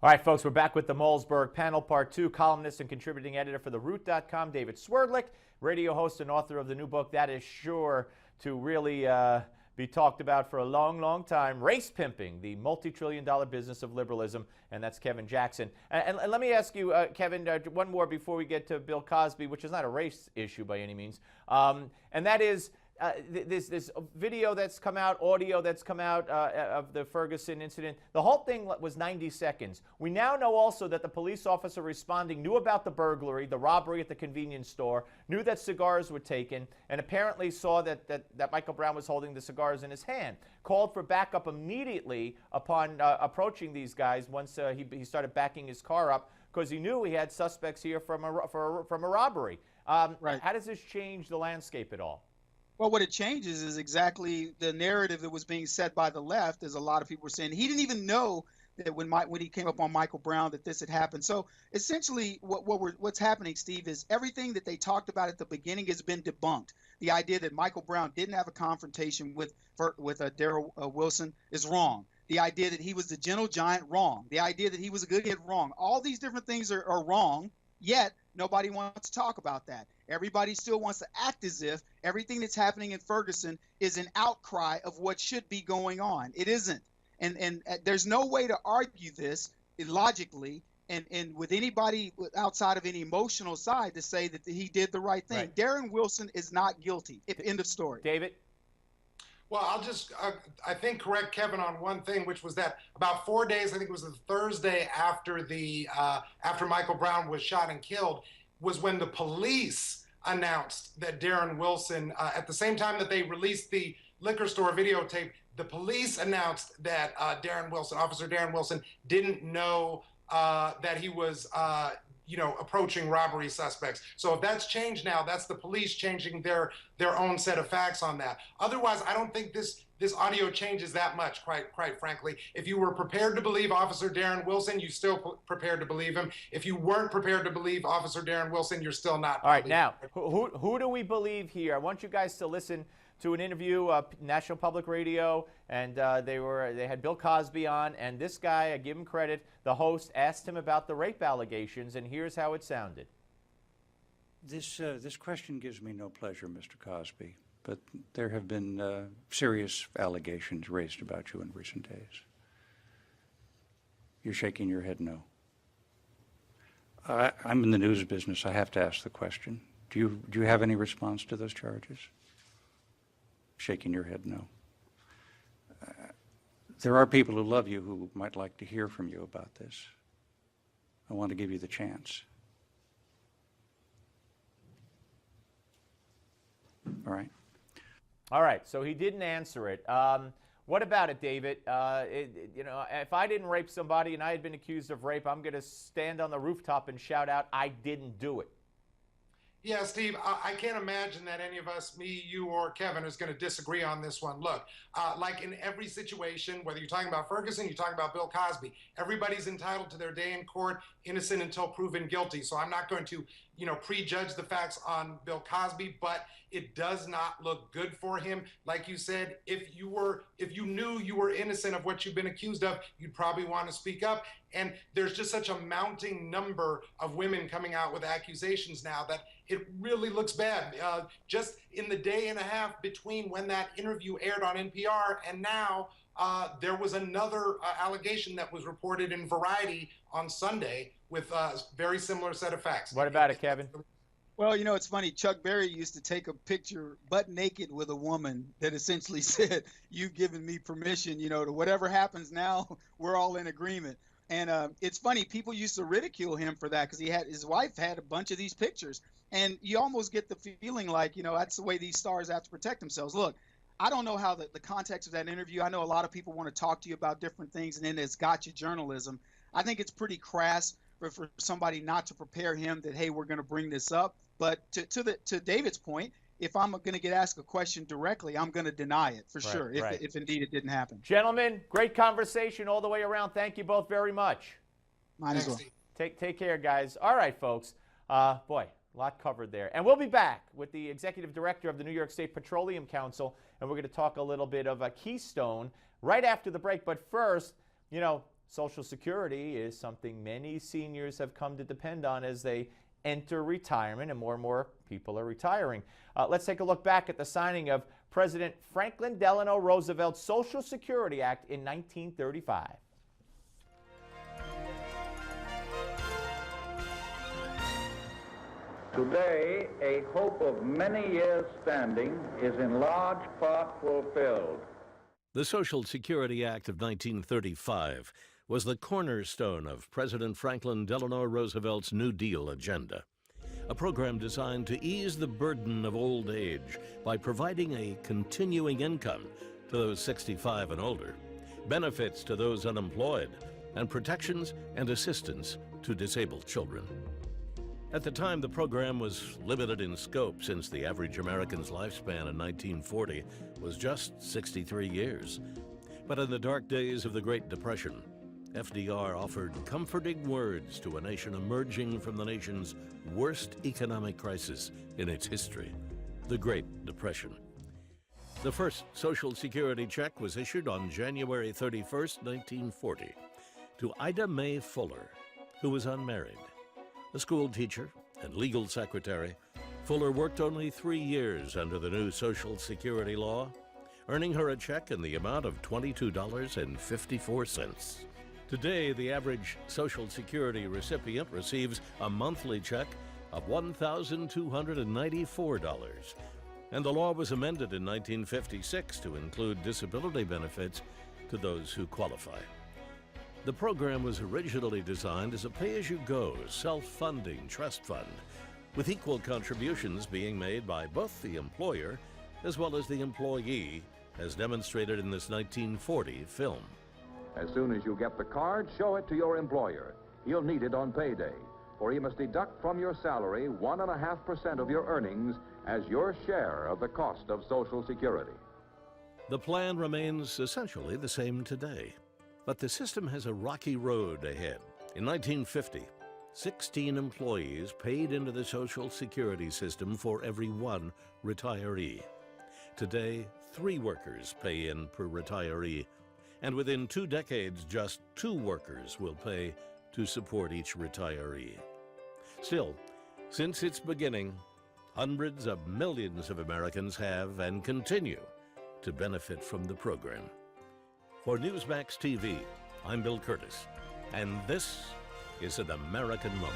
All right, folks, we're back with the Malzberg panel, part two. Columnist and contributing editor for TheRoot.com, David Swerdlick, radio host and author of the new book that is sure to really be talked about for a long, long time, Race Pimping, the multi-trillion-dollar business of liberalism, and that's Kevin Jackson. And let me ask you, Kevin, one more before we get to Bill Cosby, which is not a race issue by any means, and that is this video that's come out, audio that's come out of the Ferguson incident. The whole thing was 90 seconds. We now know also that the police officer responding knew about the burglary, the robbery at the convenience store, knew that cigars were taken, and apparently saw that Michael Brown was holding the cigars in his hand. Called for backup immediately upon approaching these guys once he started backing his car up, because he knew he had suspects here from a robbery. Right. How does this change the landscape at all? Well, what it changes is exactly the narrative that was being set by the left, as a lot of people were saying. He didn't even know that when he came up on Michael Brown that this had happened. So essentially what's happening, Steve, is everything that they talked about at the beginning has been debunked. The idea that Michael Brown didn't have a confrontation with Darrell Wilson is wrong. The idea that he was the gentle giant, wrong. The idea that he was a good kid, wrong. All these different things are wrong, yet nobody wants to talk about that. Everybody still wants to act as if everything that's happening in Ferguson is an outcry of what should be going on. It isn't. And there's no way to argue this logically and with anybody outside of any emotional side to say that he did the right thing. Right. Darren Wilson is not guilty. End of story. David? Well, I'll just, I think, correct Kevin on one thing, which was that about 4 days, I think it was the Thursday after after Michael Brown was shot and killed, was when the police announced that Darren Wilson, at the same time that they released the liquor store videotape, the police announced that Officer Darren Wilson, didn't know that he was approaching robbery suspects. So if that's changed now, that's the police changing their own set of facts on that. Otherwise, I don't think this audio changes that much, quite frankly. If you were prepared to believe Officer Darren Wilson, you still prepared to believe him. If you weren't prepared to believe Officer Darren Wilson, you're still not. All right, now, who do we believe here? I want you guys to listen to an interview, National Public Radio, and they had Bill Cosby on, and this guy, I give him credit, the host asked him about the rape allegations, and here's how it sounded. This question gives me no pleasure, Mr. Cosby, but there have been serious allegations raised about you in recent days. You're shaking your head no. I'm in the news business. I have to ask the question. Do you have any response to those charges? Shaking your head no. There are people who love you who might like to hear from you about this. I want to give you the chance. All right. All right, so he didn't answer it. What about it, David? If I didn't rape somebody and I had been accused of rape, I'm going to stand on the rooftop and shout out, I didn't do it. Yeah, Steve, I can't imagine that any of us, me, you, or Kevin, is going to disagree on this one. Look, like in every situation, whether you're talking about Ferguson, you're talking about Bill Cosby, everybody's entitled to their day in court, innocent until proven guilty. So I'm not going to, prejudge the facts on Bill Cosby, but it does not look good for him. Like you said, if you knew you were innocent of what you've been accused of, you'd probably want to speak up. And there's just such a mounting number of women coming out with accusations now that it really looks bad. Just in the day and a half between when that interview aired on NPR and now, there was another allegation that was reported in Variety on Sunday with a very similar set of facts. What about it, Kevin? Well, it's funny. Chuck Berry used to take a picture butt naked with a woman that essentially said, you've given me permission, to whatever happens now, we're all in agreement. And it's funny, people used to ridicule him for that because his wife had a bunch of these pictures. And you almost get the feeling like, that's the way these stars have to protect themselves. Look, I don't know how the context of that interview, I know a lot of people want to talk to you about different things, and then it's gotcha journalism. I think it's pretty crass for somebody not to prepare him that, hey, we're going to bring this up. But to David's point, if I'm going to get asked a question directly, I'm going to deny it for sure, if indeed it didn't happen. Gentlemen, great conversation all the way around. Thank you both very much. Might as well. Take care, guys. All right, folks. Boy, a lot covered there. And we'll be back with the executive director of the New York State Petroleum Council, and we're going to talk a little bit of a Keystone right after the break. But first, Social Security is something many seniors have come to depend on as they enter retirement, and more people are retiring. Let's take a look back at the signing of President Franklin Delano Roosevelt's Social Security Act in 1935. Today, a hope of many years' standing is in large part fulfilled. The Social Security Act of 1935 was the cornerstone of President Franklin Delano Roosevelt's New Deal agenda, a program designed to ease the burden of old age by providing a continuing income to those 65 and older, benefits to those unemployed, and protections and assistance to disabled children. At the time, the program was limited in scope since the average American's lifespan in 1940 was just 63 years. But in the dark days of the Great Depression, FDR offered comforting words to a nation emerging from the nation's worst economic crisis in its history, the Great Depression. The first Social Security check was issued on January 31st, 1940, to Ida Mae Fuller, who was unmarried. A school teacher and legal secretary, Fuller worked only 3 years under the new Social Security law, earning her a check in the amount of $22.54. Today, the average Social Security recipient receives a monthly check of $1,294, and the law was amended in 1956 to include disability benefits to those who qualify. The program was originally designed as a pay-as-you-go, self-funding trust fund, with equal contributions being made by both the employer as well as the employee, as demonstrated in this 1940 film. As soon as you get the card, show it to your employer. He'll need it on payday, for he must deduct from your salary 1.5% of your earnings as your share of the cost of Social Security. The plan remains essentially the same today. But the system has a rocky road ahead. In 1950, 16 employees paid into the Social Security system for every one retiree. Today, 3 workers pay in per retiree, and within 2 decades, just 2 workers will pay to support each retiree. Still, since its beginning, hundreds of millions of Americans have and continue to benefit from the program. For Newsmax TV, I'm Bill Curtis, and this is an American Moment.